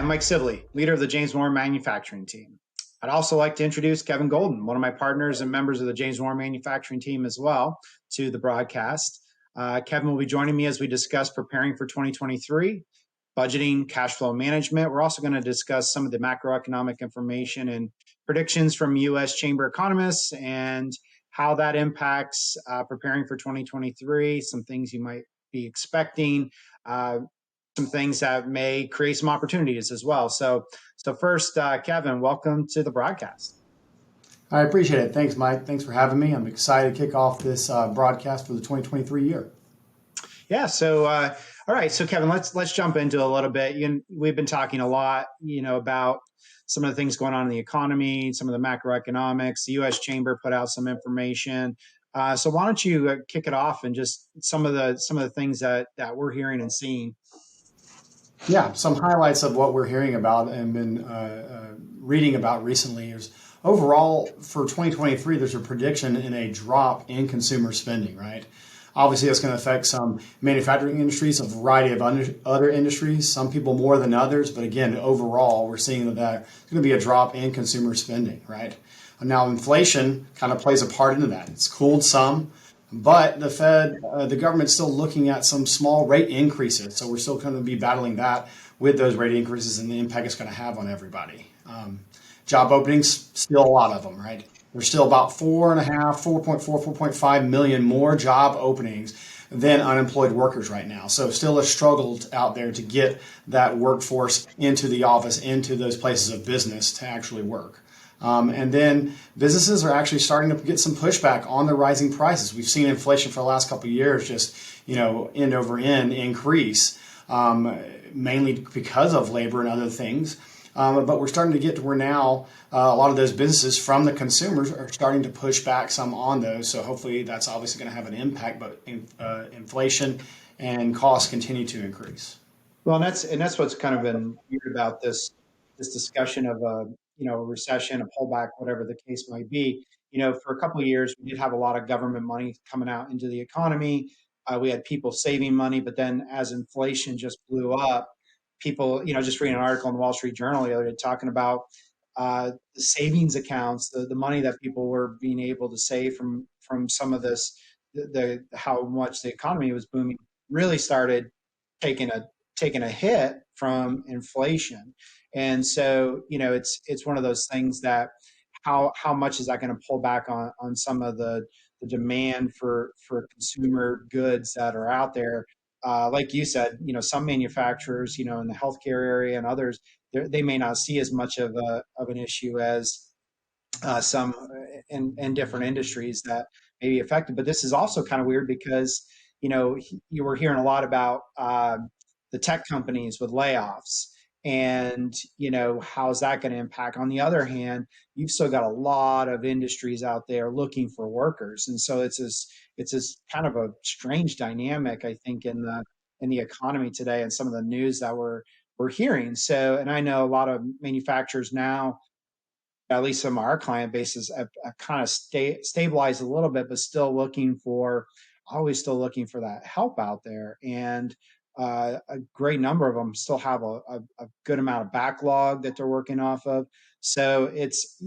Mike Sibley, leader of the James Moore manufacturing team. I'd also like to introduce Kevin Golden, one of my partners and members of the James Moore manufacturing team as well, to the broadcast. Kevin will be joining me as we discuss preparing for 2023, budgeting, cash flow management. We're also going to discuss some of the macroeconomic information and predictions from U.S. Chamber economists and how that impacts preparing for 2023, some things you might be expecting, some things that may create some opportunities as well. So first, Kevin, welcome to the broadcast. I appreciate it. Thanks, Mike. Thanks for having me. I'm excited to kick off this broadcast for the 2023 year. Yeah. So, all right. So, Kevin, let's jump into a little bit. We've been talking a lot, about some of the things going on in the economy, some of the macroeconomics. The U.S. Chamber put out some information. So, why don't you kick it off and just some of the things that we're hearing and seeing. Yeah, some highlights of what we're hearing about and been reading about recently is overall for 2023, there's a prediction in a drop in consumer spending, right? Obviously, that's going to affect some manufacturing industries, a variety of other industries, some people more than others. But again, overall, we're seeing that there's going to be a drop in consumer spending, right? Now, inflation kind of plays a part into that. It's cooled some. But the Fed, the government's still looking at some small rate increases. So we're still going to be battling that with those rate increases and the impact it's going to have on everybody. Job openings, still a lot of them, right? There's still about 4.5 million more job openings than unemployed workers right now. So still a struggle out there to get that workforce into the office, into those places of business to actually work. And then businesses are actually starting to get some pushback on the rising prices. We've seen inflation for the last couple of years just, end over end increase, mainly because of labor and other things. But we're starting to get to where now a lot of those businesses from the consumers are starting to push back some on those. So hopefully that's obviously going to have an impact, but inflation and costs continue to increase. Well, and that's what's kind of been weird about this discussion of a recession, a pullback, whatever the case might be. For a couple of years, we did have a lot of government money coming out into the economy. We had people saving money, but then as inflation just blew up, people, just reading an article in the Wall Street Journal the other day talking about the savings accounts, the money that people were being able to save from some of this, how much the economy was booming, really started taking a hit from inflation. And so, it's one of those things that how much is that going to pull back on some of the demand for consumer goods that are out there? Like you said, some manufacturers, in the healthcare area and others, they may not see as much of an issue as some in different industries that may be affected. But this is also kind of weird because, you were hearing a lot about the tech companies with layoffs. And, how's that going to impact? On the other hand, you've still got a lot of industries out there looking for workers. And so it's this kind of a strange dynamic, I think, in the economy today and some of the news that we're hearing. So, and I know a lot of manufacturers now, at least some of our client bases, have kind of stabilized a little bit, but always still looking for that help out there. And a great number of them still have a good amount of backlog that they're working off of. So it's,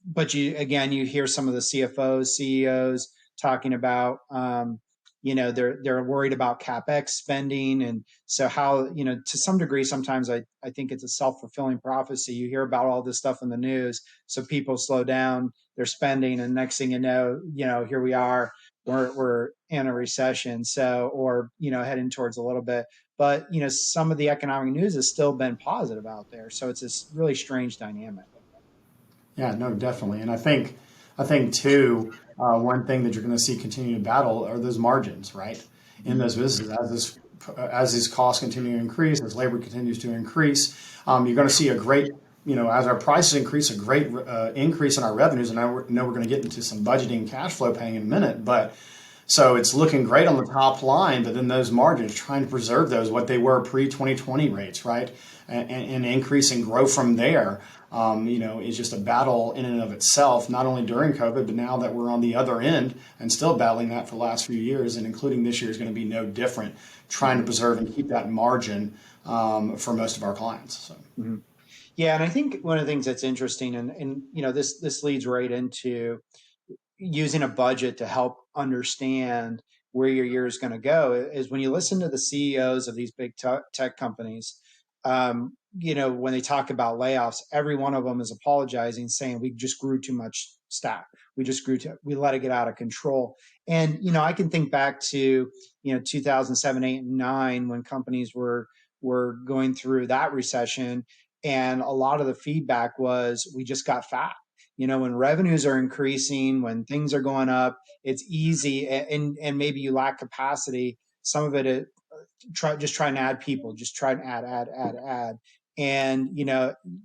but you hear some of the CFOs, CEOs talking about, they're worried about CapEx spending. And so how, to some degree, sometimes I think it's a self-fulfilling prophecy. You hear about all this stuff in the news. So people slow down their spending, and next thing you know, here we are. We're in a recession, or heading towards a little bit. But some of the economic news has still been positive out there, so it's this really strange dynamic. Yeah, no, definitely, and I think too, one thing that you're going to see continue to battle are those margins, right? In those businesses, as these costs continue to increase, as labor continues to increase, you're going to see a great, as our prices increase, a great increase in our revenues. And I know we're going to get into some budgeting and cash flow paying in a minute, but so it's looking great on the top line, but then those margins, trying to preserve those, what they were pre-2020 rates, right? And increase and grow from there. is just a battle in and of itself, not only during COVID, but now that we're on the other end and still battling that for the last few years, and including this year is going to be no different, trying to preserve and keep that margin for most of our clients. So. Mhm. Yeah, and I think one of the things that's interesting, and this leads right into using a budget to help understand where your year is going to go, is when you listen to the CEOs of these big tech companies. When they talk about layoffs, every one of them is apologizing, saying we just grew too much staff. We let it get out of control. And I can think back to 2007, 8, and 9, when companies were going through that recession, and a lot of the feedback was we just got fat. When revenues are increasing, when things are going up, it's easy, and maybe you lack capacity. Some of it, try and add people, just try and add. And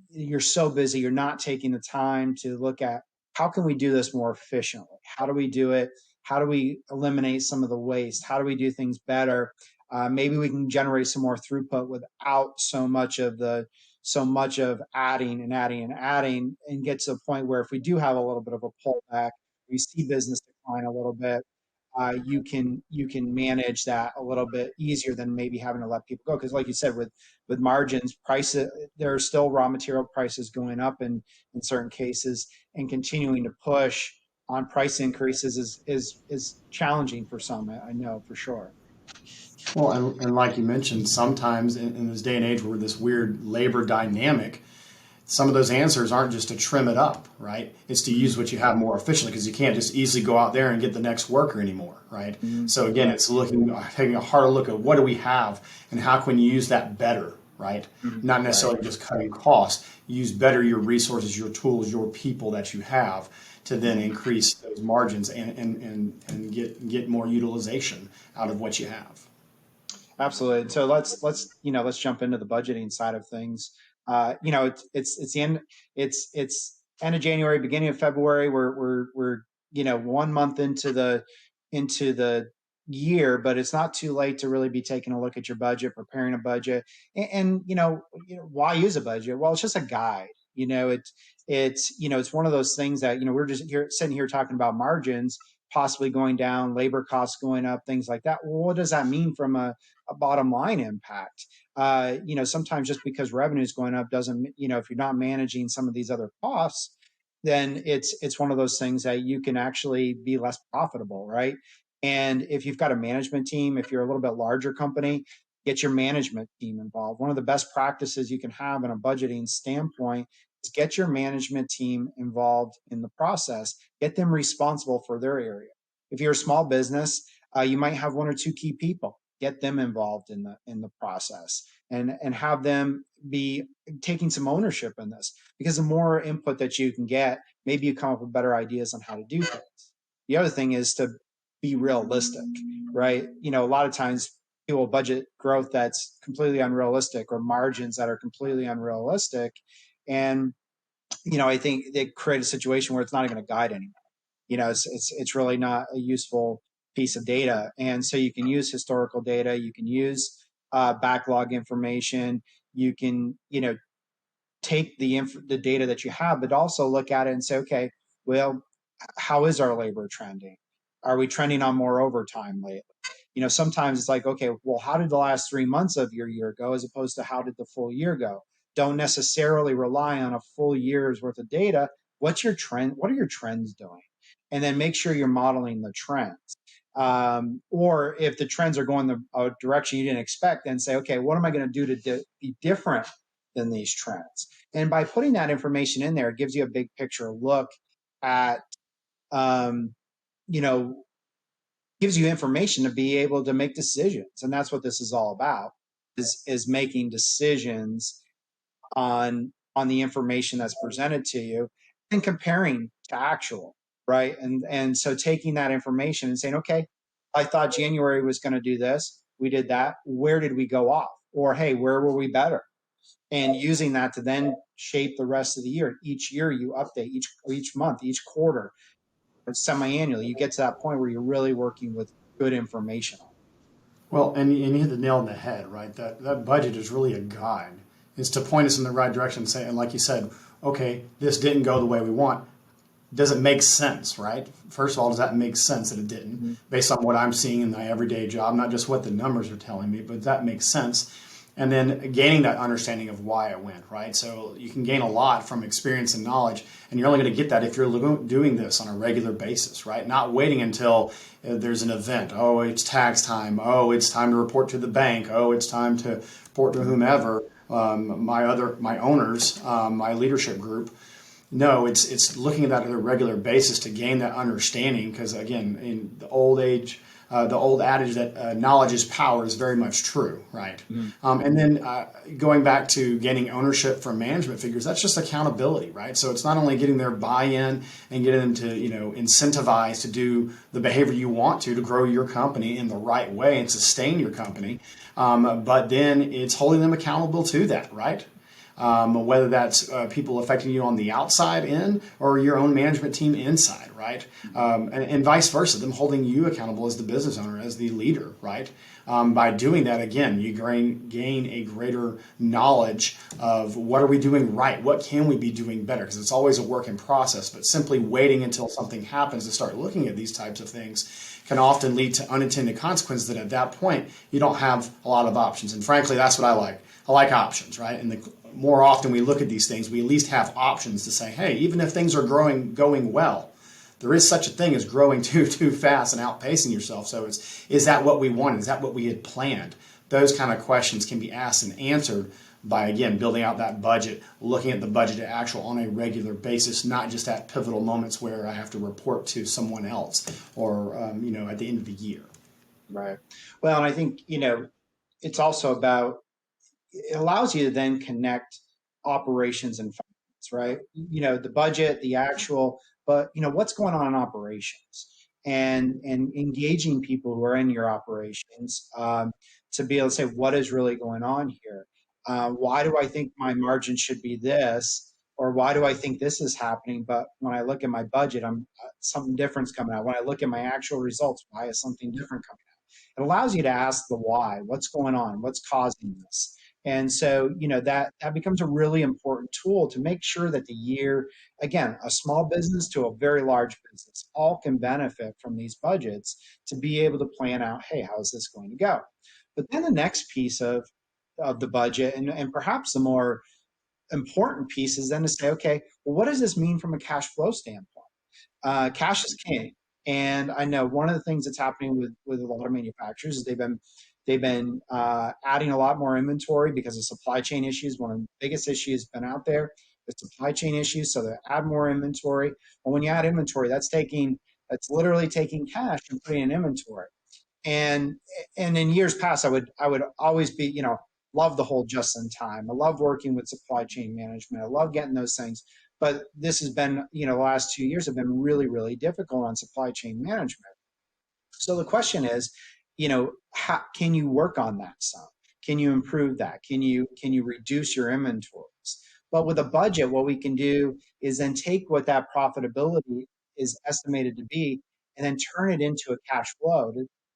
you're so busy, you're not taking the time to look at how can we do this more efficiently? How do we do it? How do we eliminate some of the waste? How do we do things better? Maybe we can generate some more throughput without so much of adding and adding and adding, and get to the point where if we do have a little bit of a pullback, we see business decline a little bit, you can manage that a little bit easier than maybe having to let people go. Because like you said, with margins, prices, there are still raw material prices going up in certain cases, and continuing to push on price increases is challenging for some. I know for sure. Well, and like you mentioned, sometimes in this day and age where this weird labor dynamic, some of those answers aren't just to trim it up, right? It's to use what you have more efficiently, because you can't just easily go out there and get the next worker anymore, right? Mm-hmm. So again, it's taking a harder look at what do we have and how can you use that better, right? Mm-hmm. Not necessarily Right. just cutting costs. Use better your resources, your tools, your people that you have to then increase those margins and get more utilization out of what you have. Absolutely. So let's jump into the budgeting side of things. It's the end. It's end of January, beginning of February. We're 1 month into the year, but it's not too late to really be taking a look at your budget, preparing a budget, and why use a budget? Well, it's just a guide. It's one of those things that we're just sitting here talking about margins possibly going down, labor costs going up, things like that. Well, what does that mean from a bottom line impact? Sometimes just because revenue is going up doesn't, if you're not managing some of these other costs, then it's one of those things that you can actually be less profitable, right? And if you've got a management team, if you're a little bit larger company, get your management team involved. One of the best practices you can have in a budgeting standpoint is get your management team involved in the process. Get them responsible for their area. If you're a small business, you might have one or two key people. Get them involved in the process, and have them be taking some ownership in this, because the more input that you can get, maybe you come up with better ideas on how to do things. The other thing is to be realistic, right? A lot of times people budget growth that's completely unrealistic, or margins that are completely unrealistic, and I think they create a situation where it's not even a guide anymore. It's really not a useful piece of data. And so you can use historical data, you can use backlog information, you can take the data that you have, but also look at it and say, okay, well, how is our labor trending? Are we trending on more overtime lately? Sometimes it's like, okay, well, how did the last 3 months of your year go as opposed to how did the full year go? Don't necessarily rely on a full year's worth of data. What's your trend? What are your trends doing? And then make sure you're modeling the trends. Or if the trends are going the direction you didn't expect, then say, okay, what am I going to do to be different than these trends? And by putting that information in there, it gives you a big picture look at, um, you know, gives you information to be able to make decisions. And that's what this is all about, is making decisions on the information that's presented to you, and comparing to actual, right? And so taking that information and saying, okay, I thought January was going to do this. We did that. Where did we go off? Or, hey, where were we better? And using that to then shape the rest of the year. Each year you update, each month, each quarter, semi-annually, you get to that point where you're really working with good information. Well, and you hit the nail on the head, right? That budget is really a guide. It's to point us in the right direction, say, and like you said, okay, this didn't go the way we want. Does it make sense, right? First of all, does that make sense that it didn't, Mhm. based on what I'm seeing in my everyday job, not just what the numbers are telling me, but that makes sense. And then gaining that understanding of why it went, right? So you can gain a lot from experience and knowledge, and you're only going to get that if you're doing this on a regular basis, right? Not waiting until there's an event. Oh, it's tax time. Oh, it's time to report to the bank. Oh, it's time to report to whomever, my owners, my leadership group. No, it's looking at that on a regular basis to gain that understanding. Because again, in the old age, the old adage that knowledge is power is very much true, right? Mhm. And then going back to gaining ownership from management figures, that's just accountability, right? So it's not only getting their buy-in and getting them to incentivize to do the behavior you want to grow your company in the right way and sustain your company, but then it's holding them accountable to that, right? Whether that's people affecting you on the outside in or your own management team inside, right? And vice versa, them holding you accountable as the business owner, as the leader, right? By doing that, again, you gain a greater knowledge of what are we doing right? What can we be doing better? Because it's always a work in process, but simply waiting until something happens to start looking at these types of things can often lead to unintended consequences that at that point, you don't have a lot of options. And frankly, that's what I like. I like options, right? And the more often we look at these things, we at least have options to say, hey, even if things are going well, there is such a thing as growing too fast and outpacing yourself. So is that what we wanted? Is that what we had planned? Those kind of questions can be asked and answered by, again, building out that budget, looking at the budget to actual on a regular basis, not just at pivotal moments where I have to report to someone else or at the end of the year. Right. Well, and I think, it's also about, it allows you to then connect operations and finance, right? The budget, the actual, but what's going on in operations, and engaging people who are in your operations, to be able to say what is really going on here. Why do I think my margin should be this, or why do I think this is happening? But when I look at my budget, I'm something different's coming out. When I look at my actual results, why is something different coming out? It allows you to ask the why. What's going on? What's causing this? And so, that becomes a really important tool to make sure that the year, again, a small business to a very large business, all can benefit from these budgets to be able to plan out, hey, how is this going to go? But then the next piece of the budget, and perhaps the more important piece, is then to say, okay, well, what does this mean from a cash flow standpoint? Cash is king, and I know one of the things that's happening with a lot of manufacturers is they've been adding a lot more inventory because of supply chain issues. One of the biggest issues been out there is supply chain issues, so they add more inventory. Well, when you add inventory, that's literally taking cash and putting in inventory. And in years past, I would always be, love the whole just in time. I love working with supply chain management. I love getting those things. But this has been, the last 2 years have been really, really difficult on supply chain management. So the question is, how can you work on that some? Can you improve that? Can you reduce your inventories? But with a budget, what we can do is then take what that profitability is estimated to be and then turn it into a cash flow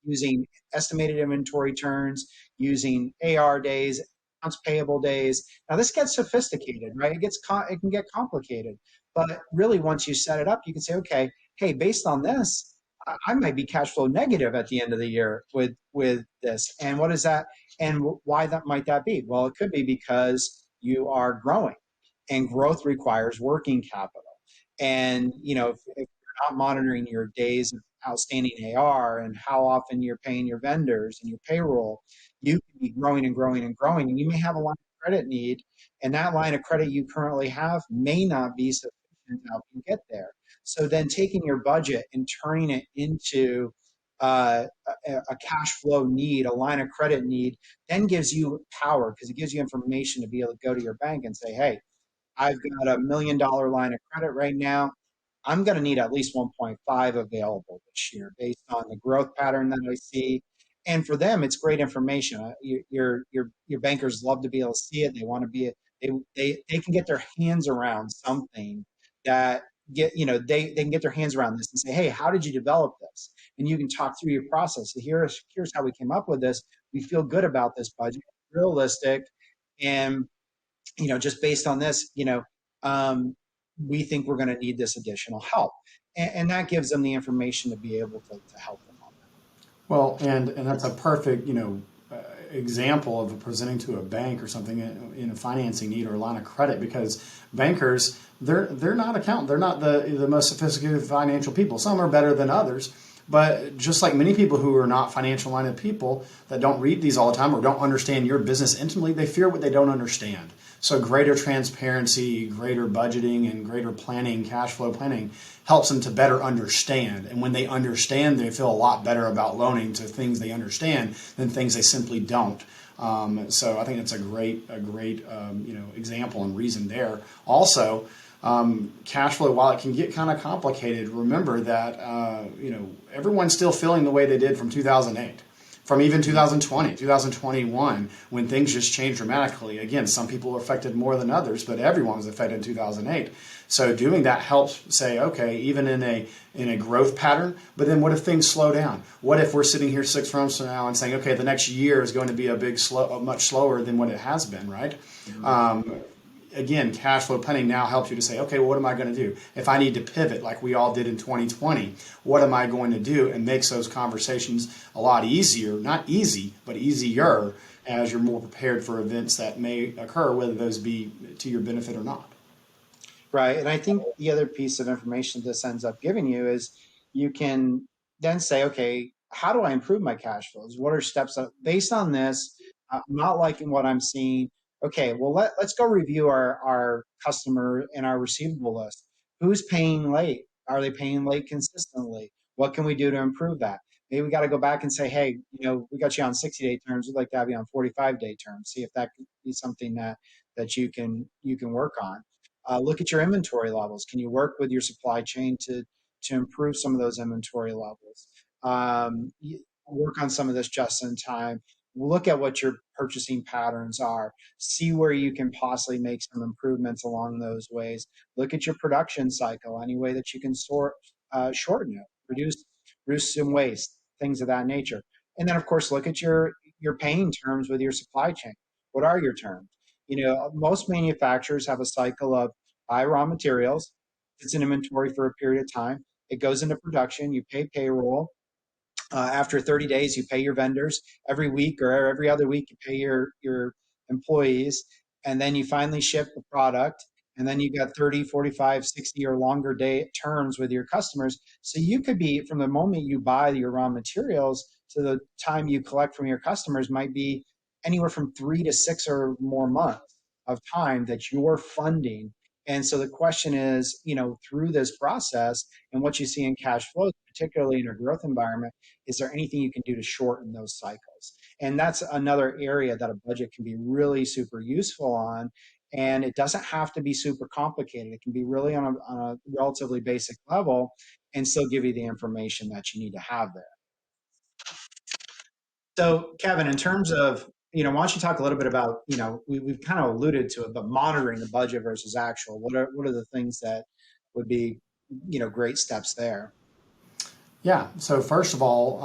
using estimated inventory turns, using AR days, accounts payable days. Now this gets sophisticated, right? It can get complicated, but really once you set it up, you can say, okay, hey, based on this, I might be cash flow negative at the end of the year with this. And what is that? And why that might that be? Well, it could be because you are growing, and growth requires working capital. And if you're not monitoring your days of outstanding AR and how often you're paying your vendors and your payroll, you can be growing and growing and growing, and you may have a line of credit need, and that line of credit you currently have may not be sufficient to help you get there. So then taking your budget and turning it into a cash flow need, a line of credit need, then gives you power because it gives you information to be able to go to your bank and say, hey, I've got $1 million line of credit right now. I'm going to need at least 1.5 available this year based on the growth pattern that I see. And for them, it's great information. Your bankers love to be able to see it. They want to be they can get their hands around something that they can get their hands around this and say, hey, how did you develop this? And you can talk through your process. So here's how we came up with this. We feel good about this budget, realistic, and just based on this, um, we think we're going to need this additional help. And that gives them the information to be able to help them on that. Well, and that's a perfect, example of presenting to a bank or something in a financing need or a line of credit, because bankers, they're not accountant, they're not the most sophisticated financial people. Some are better than others, but just like many people who are not financial minded people that don't read these all the time or don't understand your business intimately, they fear what they don't understand. So greater transparency, greater budgeting, and greater planning, cash flow planning, helps them to better understand. And when they understand, they feel a lot better about loaning to things they understand than things they simply don't. So I think it's a great example and reason there. Also, cash flow, while it can get kind of complicated, remember that everyone's still feeling the way they did from 2008. From even 2020, 2021, when things just changed dramatically. Again, some people were affected more than others, but everyone was affected in 2008. So doing that helps say, okay, even in a growth pattern, but then what if things slow down? What if we're sitting here 6 months from now and saying, okay, the next year is going to be much slower than what it has been, right? Mm-hmm. Again, cash flow planning now helps you to say, okay, well, what am I going to do? If I need to pivot like we all did in 2020, what am I going to do? And makes those conversations a lot easier, not easy, but easier, as you're more prepared for events that may occur, whether those be to your benefit or not. Right. And I think the other piece of information this ends up giving you is you can then say, okay, how do I improve my cash flows? What are steps based on this? I'm not liking what I'm seeing. Okay, well, let's go review our customer and our receivable list. Who's paying late? Are they paying late consistently? What can we do to improve that? Maybe we got to go back and say, hey, we got you on 60-day terms. We'd like to have you on 45-day terms. See if that could be something that you can work on. Look at your inventory levels. Can you work with your supply chain to improve some of those inventory levels? Work on some of this just in time. Look at what your purchasing patterns are. See where you can possibly make some improvements along those ways. Look at your production cycle, any way that you can shorten it, reduce some waste, things of that nature. And then, of course, look at your paying terms with your supply chain. What are your terms? Most manufacturers have a cycle of buy raw materials, it's in inventory for a period of time. It goes into production, you pay payroll. After 30 days, you pay your vendors. Every week or every other week, you pay your employees. And then you finally ship the product. And then you got 30, 45, 60 or longer day terms with your customers. So you could be, from the moment you buy your raw materials to the time you collect from your customers, might be anywhere from 3 to 6 or more months of time that you're funding. And so the question is, through this process and what you see in cash flows, particularly in a growth environment, is there anything you can do to shorten those cycles? And that's another area that a budget can be really super useful on. And it doesn't have to be super complicated. It can be really on a relatively basic level and still give you the information that you need to have there. So, Kevin, in terms of, why don't you talk a little bit about, we've kind of alluded to it, but monitoring the budget versus actual. What are the things that would be, great steps there? Yeah. So first of all,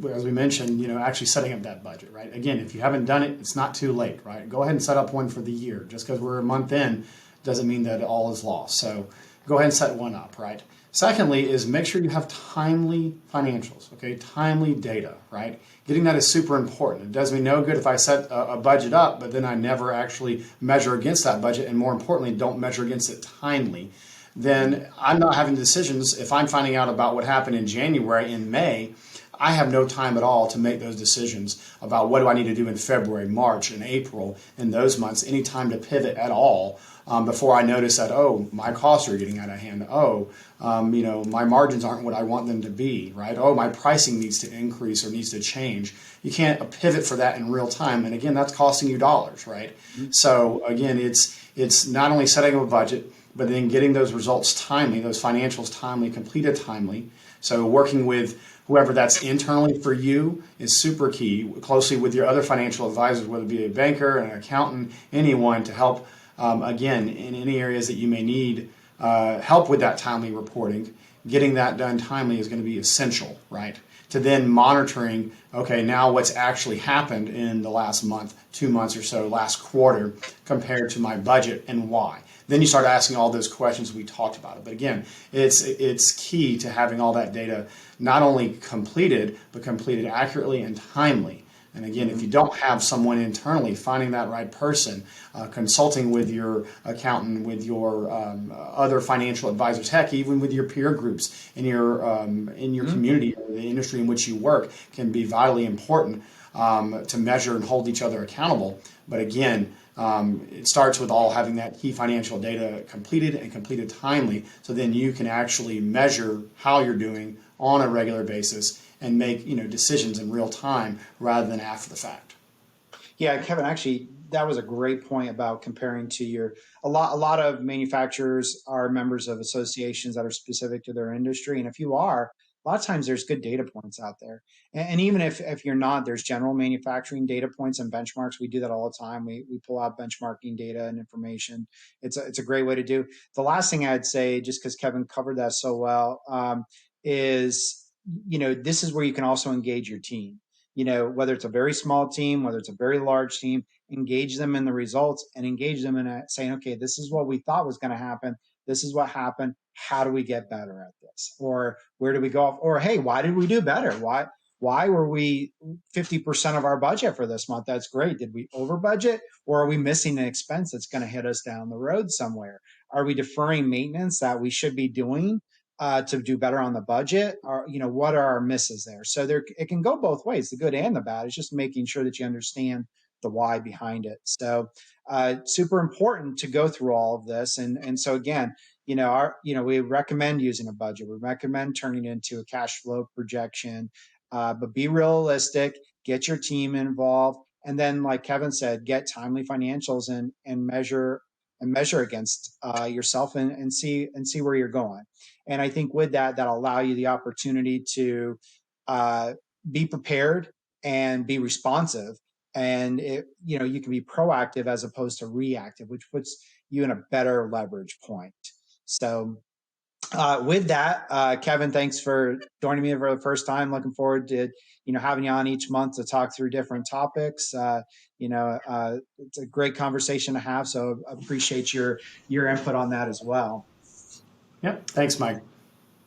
as we mentioned, actually setting up that budget, right? Again, if you haven't done it, it's not too late, right? Go ahead and set up one for the year. Just because we're a month in doesn't mean that all is lost. So go ahead and set one up, right? Secondly is make sure you have timely financials, okay? Timely data, right? Getting that is super important. It does me no good if I set a budget up, but then I never actually measure against that budget, and more importantly, don't measure against it timely. Then I'm not having decisions. If I'm finding out about what happened in January, in May, I have no time at all to make those decisions about what do I need to do in February, March, and April, in those months, any time to pivot at all before I notice that, oh, my costs are getting out of hand. Oh, my margins aren't what I want them to be, right? Oh, my pricing needs to increase or needs to change. You can't pivot for that in real time. And again, that's costing you dollars, right? Mm-hmm. So again, it's not only setting up a budget, but then getting those results timely, those financials timely, completed timely. So working with whoever that's internally for you is super key, closely with your other financial advisors, whether it be a banker, an accountant, anyone to help, again, in any areas that you may need help with that timely reporting. Getting that done timely is going to be essential, right? To then monitoring, okay, now what's actually happened in the last month, 2 months or so, last quarter, compared to my budget and why. then you start asking all those questions we talked about. But again, it's key to having all that data not only completed, but completed accurately and timely. And again, if you don't have someone internally, finding that right person, consulting with your accountant, with your other financial advisors, heck, even with your peer groups in your community or the industry in which you work, can be vitally important to measure and hold each other accountable. But again, it starts with all having that key financial data completed and completed timely, so then you can actually measure how you're doing on a regular basis and make decisions in real time rather than after the fact. Yeah, Kevin, actually, that was a great point about comparing to a lot of manufacturers are members of associations that are specific to their industry. And if you are, a lot of times there's good data points out there. And even if you're not, there's general manufacturing data points and benchmarks. We do that all the time. We pull out benchmarking data and information. It's a great way to do. The last thing I'd say, just because Kevin covered that so well, is, this is where you can also engage your team. Whether it's a very small team, whether it's a very large team, engage them in the results and engage them in saying, okay, this is what we thought was going to happen. This is what happened. How do we get better at this? Or where do we go off? Or, hey, why did we do better? Why were we 50% of our budget for this month? That's great. Did we over budget, or are we missing an expense that's going to hit us down the road somewhere? Are we deferring maintenance that we should be doing to do better on the budget? Or, what are our misses there? So it can go both ways, the good and the bad. It's just making sure that you understand the why behind it. So super important to go through all of this. And so again, we recommend using a budget. We recommend turning it into a cash flow projection, but be realistic, get your team involved. And then, like Kevin said, get timely financials and measure against yourself and see where you're going. And I think with that'll allow you the opportunity to be prepared and be responsive. And you can be proactive as opposed to reactive, which puts you in a better leverage point. So with that, Kevin, thanks for joining me for the first time. Looking forward to having you on each month to talk through different topics. It's a great conversation to have. So appreciate your input on that as well. Yep. Thanks, Mike.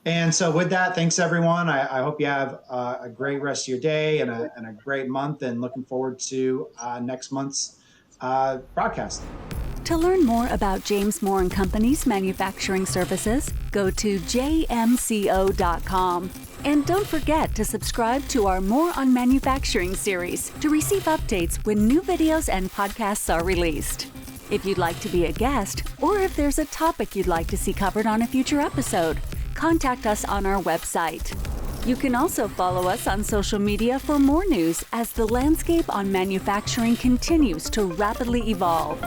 And so with that, thanks everyone. I hope you have a great rest of your day and a great month, and looking forward to next month's broadcast. To learn more about James Moore & Company's manufacturing services, go to jmco.com. And don't forget to subscribe to our More on Manufacturing series to receive updates when new videos and podcasts are released. If you'd like to be a guest, or if there's a topic you'd like to see covered on a future episode, contact us on our website. You can also follow us on social media for more news as the landscape on manufacturing continues to rapidly evolve.